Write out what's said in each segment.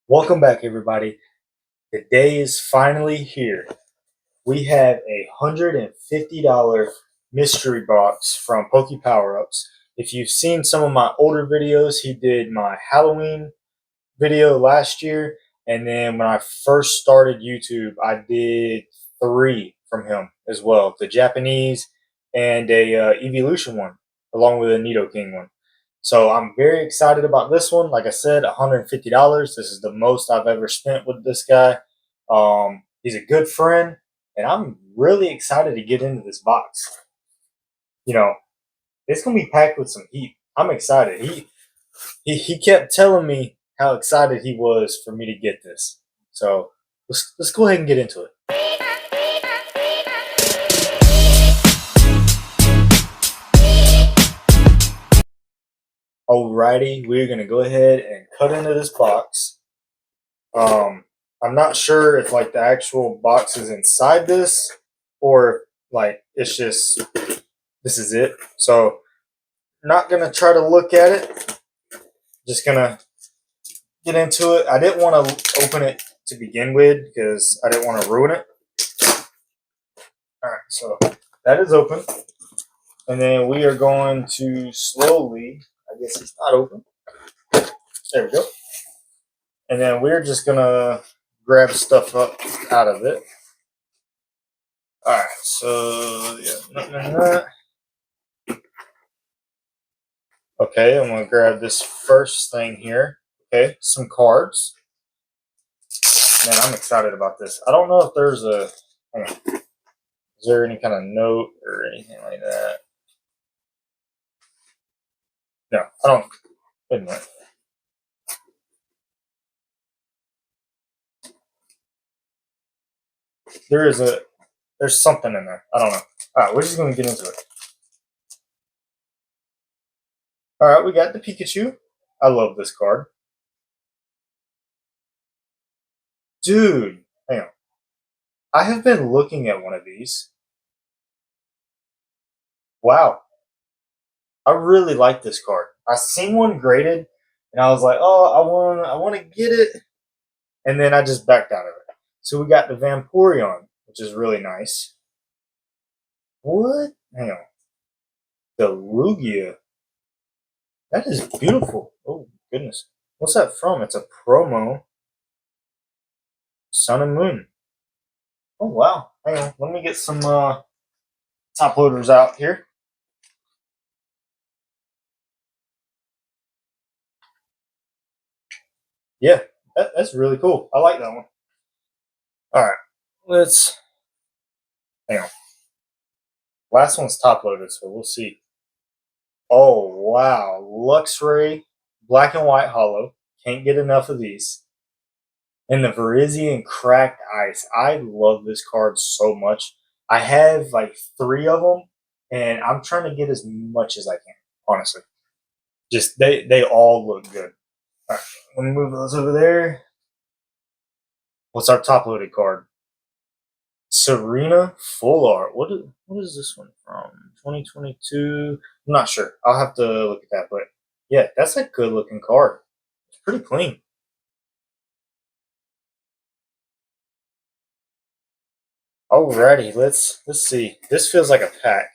Welcome back, everybody. The day is finally here. We have a $150 mystery box from Poke Power Ups. If you've seen some of my older videos, he did my Halloween video last year, and then when I first started YouTube, I did three from him as well: the Japanese and a Evolution one, along with a Nidoking one. So I'm very excited about this one. Like I said, $150. This is the most I've ever spent with this guy. He's a good friend, and I'm really excited to get into this box. You know, it's gonna be packed with some heat. I'm excited. He kept telling me how excited he was for me to get this. So let's go ahead and get into it. Alrighty, we're gonna go ahead and cut into this box. I'm not sure if like the actual box is inside this or like it's just this is it. So not gonna try to look at it. Just gonna get into it. I didn't want to open it to begin with because I didn't want to ruin it. All right, so that is open, and then we are going to slowly. I guess it's not open. There we go. And then we're just gonna grab stuff up out of it. All right, so yeah, that. Okay, I'm gonna grab this first thing here. Okay, some cards. Man, I'm excited about this. I don't know if there's a. Is there any kind of note or anything like that? No, I don't. Wait a minute. There is a. There's something in there. I don't know. All right, we're just gonna get into it. All right, we got the Pikachu. I love this card, dude. Hang on. I have been looking at one of these. Wow, I really like this card. I seen one graded, and I was like, oh, I want to get it, and then I just backed out of it. So we got the Vaporeon, which is really nice. What? Hang on. The Lugia. That is beautiful. Oh goodness. What's that from? It's a promo. Sun and Moon. Oh wow. Hang on. Let me get some top loaders out here. Yeah, that's really cool. I like that one. All right. Let's hang on. Last one's top loaded, so we'll see. Oh wow. Luxray, black and white hollow. Can't get enough of these. And the Virizion Cracked Ice. I love this card so much. I have like three of them, and I'm trying to get as much as I can. Honestly, just they all look good. All right, let me move those over there. What's our top loaded card? Serena Full Art. What is this one from? 2022. I'm not sure. I'll have to look at that. But yeah, that's a good looking card. It's pretty clean. Alrighty, let's see. This feels like a pack.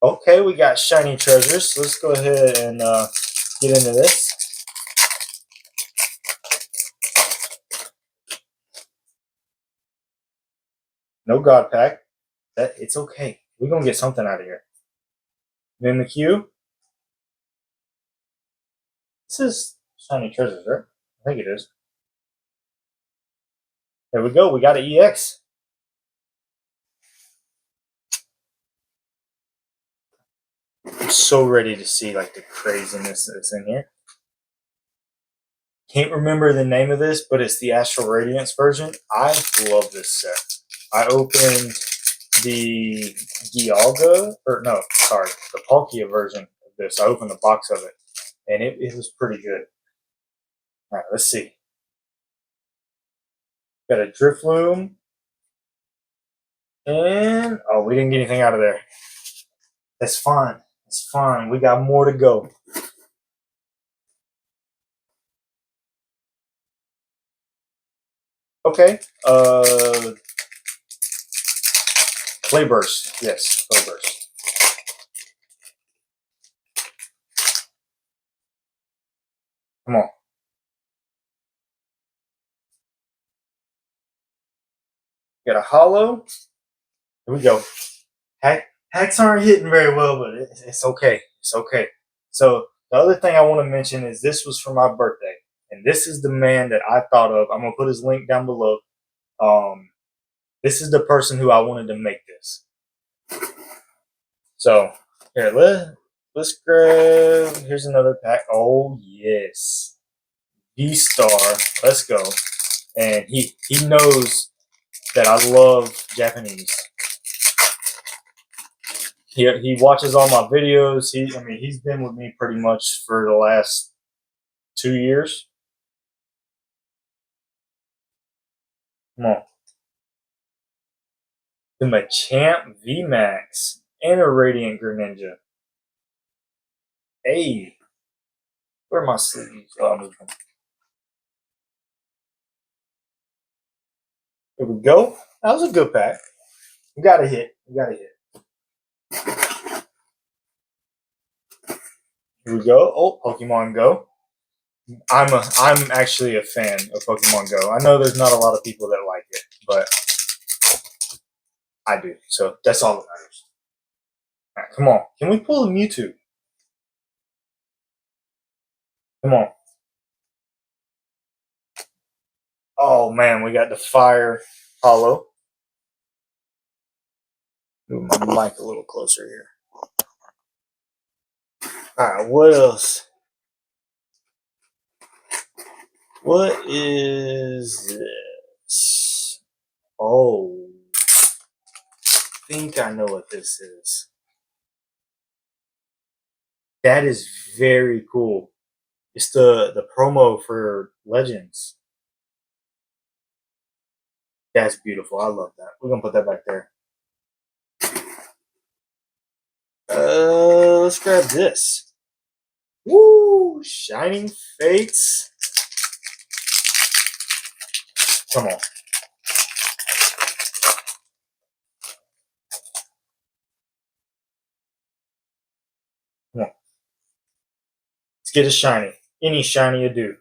Okay, we got shiny treasures. Let's go ahead and get into this. No God pack. That it's okay. We're gonna get something out of here. Then the queue. This is shiny treasures, right? I think it is. There we go. We got an EX. I'm so ready to see like the craziness that's in here. Can't remember the name of this, but it's the Astral Radiance version. I love this set. I opened the Dialga, or no, sorry, the Palkia version of this. I opened the box of it, and it was pretty good. All right, let's see. Got a Drifloon, and oh, we didn't get anything out of there. That's fine. It's fine. We got more to go. Okay. Clayburst. Yes, Clayburst. Come on. Got a hollow. Here we go. Hacks aren't hitting very well, but it's okay. It's okay. So the other thing I want to mention is this was for my birthday, and this is the man that I thought of. I'm gonna put his link down below. Um, this is the person who I wanted to make this. So here, let's grab. Here's another pack. Oh yes, V Star. Let's go. And he knows that I love Japanese. He watches all my videos. He's been with me pretty much for the last 2 years. Come on. The Machamp VMAX and a Radiant Greninja. Hey, where are my sleeves? Oh, here we go. That was a good pack. We got a hit. We got a hit. Here we go. Oh, Pokemon Go. I'm actually a fan of Pokemon Go. I know there's not a lot of people that like it, but I do. So that's all that matters. All right, come on. Can we pull a Mewtwo? Come on. Oh man, we got the fire hollow. Move my mic a little closer here. Alright, what else? What is this? Oh, I think I know what this is. That is very cool. It's the promo for Legends. That's beautiful. I love that. We're gonna put that back there. Let's grab this. Woo! Shining Fates. Come on. Come on. Let's get a shiny. Any shiny you do.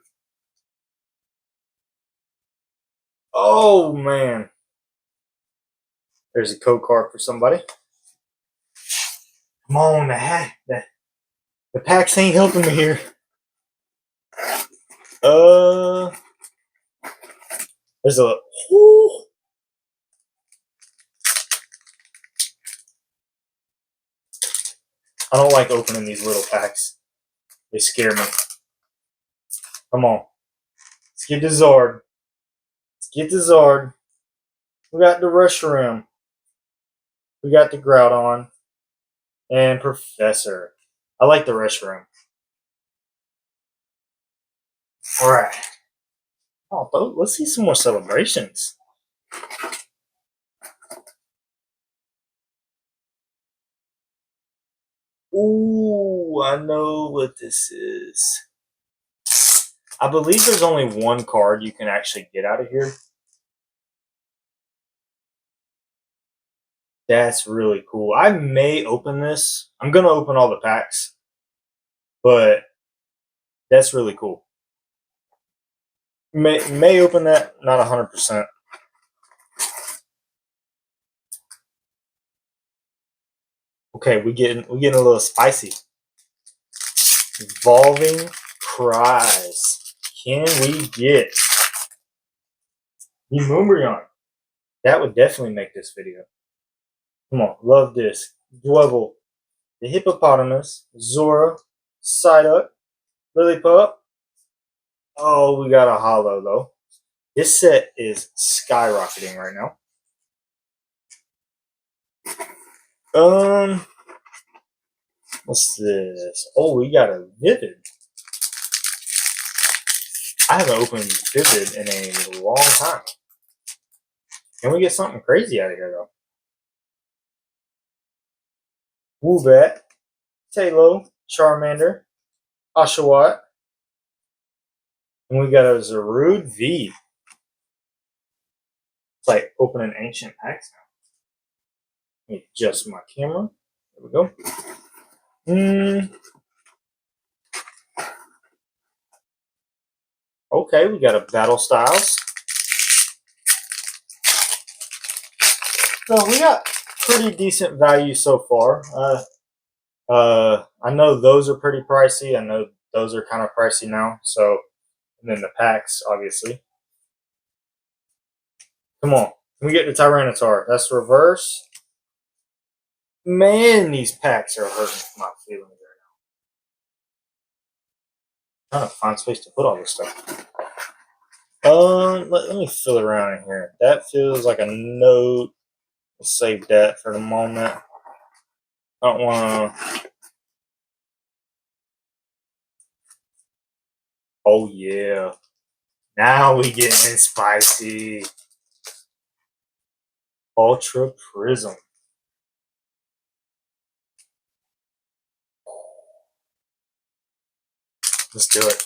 Oh man. There's a code card for somebody. Come on, the packs ain't helping me here. There's a. Whoo. I don't like opening these little packs. They scare me. Come on. Let's get the Zord. Let's get the Zord. We got the Reshiram. We got the Groudon. And Professor. I like the Reshiram. Alright. Oh, let's see some more celebrations. Ooh, I know what this is. I believe there's only one card you can actually get out of here. That's really cool. I may open this. I'm going to open all the packs. But that's really cool. May open that, not 100%. Okay, we getting a little spicy. Evolving Cries. Can we get the Moonbreon? That would definitely make this video. Come on, love this. Dwebble, the Hippopotamus, Zora, Psyduck, Lillipup. Oh, we got a hollow though. This set is skyrocketing right now. What's this? Oh, we got a Vivid. I haven't opened Vivid in a long time. Can we get something crazy out of here though? Woobat, Talo, Charmander, Oshawott, and we got a Zarude V. It's like opening ancient packs now. Let me adjust my camera. There we go. Okay, we got a Battle Styles. So we got pretty decent value so far. I know those are pretty pricey. I know those are kind of pricey now. So, and then the packs, obviously. Come on, can we get the Tyranitar? That's reverse. Man, these packs are hurting my feelings right now. I'm trying to find space to put all this stuff. Let me fill around in here. That feels like a note. We'll save that for the moment. I don't want to. Oh yeah, now we getting spicy. Ultra Prism. Let's do it.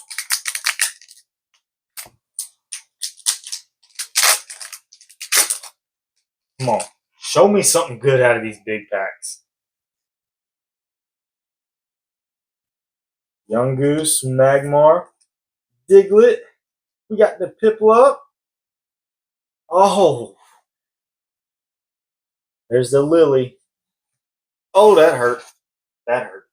Come on. Show me something good out of these big packs. Yungoos, Magmar, Diglett. We got the Piplup. Oh. There's the Lily. Oh, that hurt. That hurt.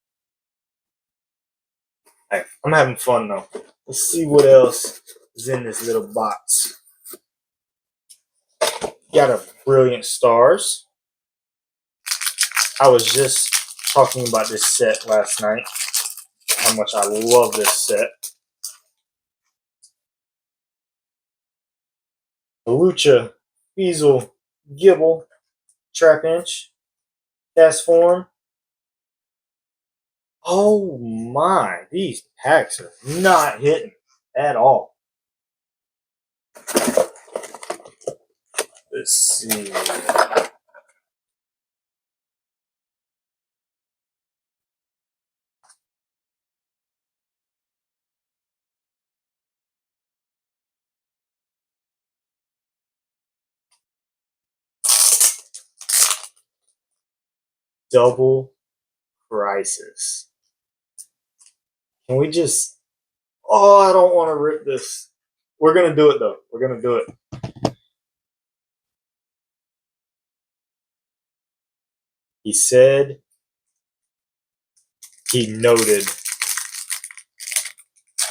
Hey, I'm having fun though. Let's see what else is in this little box. Got a Brilliant Stars. I was just talking about this set last night. How much I love this set. Lucha, Weasel, Gibble, Trapinch, Castform. Oh my, these packs are not hitting at all. Let's see. Double prices. Can we just. Oh, I don't want to rip this. We're going to do it though. We're going to do it. He said he noted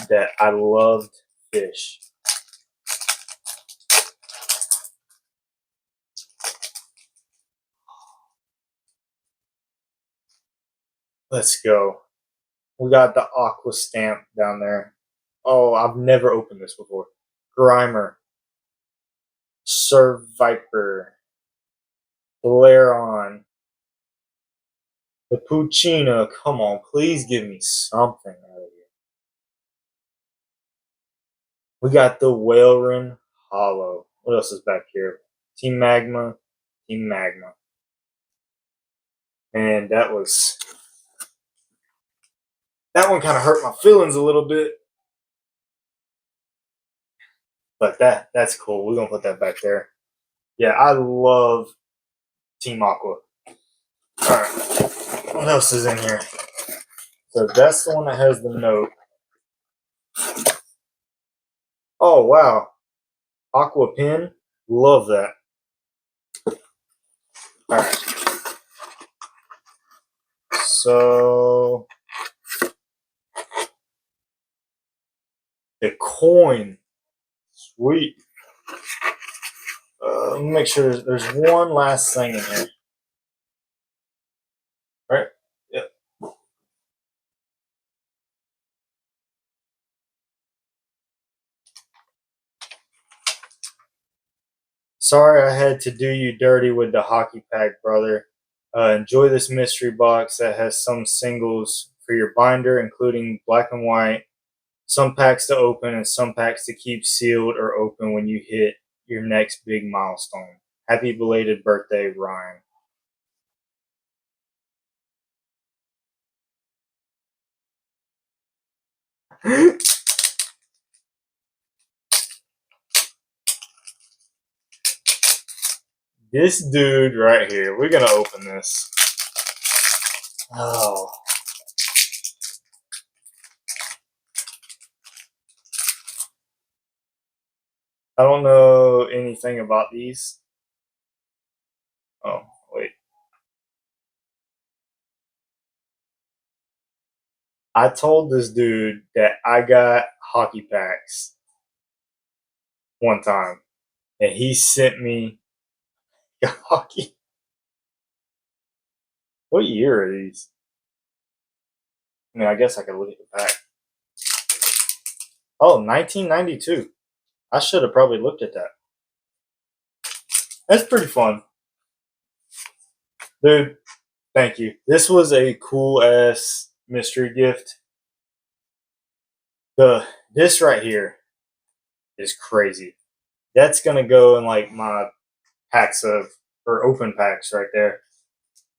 that I loved fish. Let's go. We got the Aqua stamp down there. Oh, I've never opened this before. Grimer, Survivor, Blairon, the Puccina. Come on, please give me something out of here. We got the Whaleren Hollow. What else is back here? Team Magma, Team Magma. And that one kind of hurt my feelings a little bit. But that's cool. We're gonna put that back there. Yeah, I love Team Aqua. Alright. What else is in here? So that's the one that has the note. Oh wow. Aqua Pin. Love that. Alright. So the coin. Sweet. Let me make sure there's one last thing in here. Right? Yep. Sorry I had to do you dirty with the hockey pack, brother. Enjoy this mystery box that has some singles for your binder, including black and white, some packs to open, and some packs to keep sealed or open when you hit your next big milestone. Happy belated birthday, Ryan. This dude right here. We're gonna open this. Oh. I don't know anything about these. Oh, wait. I told this dude that I got hockey packs one time, and he sent me a hockey. What year are these? I mean, I guess I could look at the pack. Oh, 1992. I should have probably looked at that. That's pretty fun. Dude, thank you. This was a cool ass mystery gift. This right here is crazy. That's gonna go in like my packs of or open packs right there.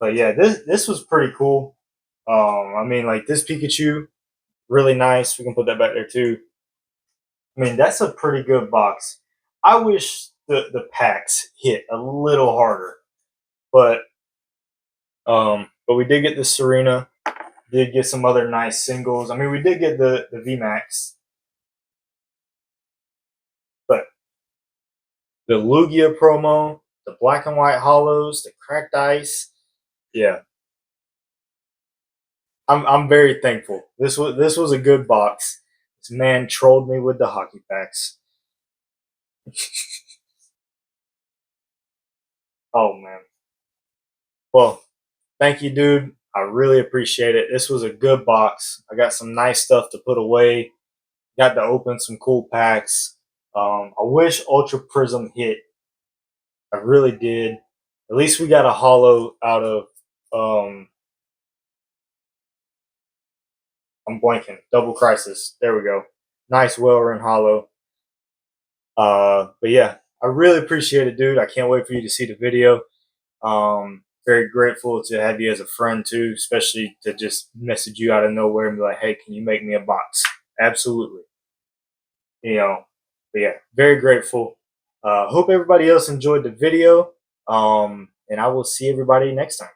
But yeah, this was pretty cool. I mean, like this Pikachu, really nice. We can put that back there too. I mean, that's a pretty good box. I wish the packs hit a little harder, but we did get the Serena. Did get some other nice singles. I mean, we did get the VMAX, but the Lugia promo, the black and white hollows, the cracked ice. Yeah, I'm very thankful. This was a good box. This man trolled me with the hockey packs. Oh man. Well, thank you, dude. I really appreciate it. This was a good box. I got some nice stuff to put away. Got to open some cool packs. I wish Ultra Prism hit. I really did. At least we got a hollow out of. I'm blanking. Double Crisis. There we go. Nice, well run hollow. But yeah, I really appreciate it, dude. I can't wait for you to see the video. Very grateful to have you as a friend too, especially to just message you out of nowhere and be like, "Hey, can you make me a box?" Absolutely. You know, but yeah, very grateful. Hope everybody else enjoyed the video. And I will see everybody next time.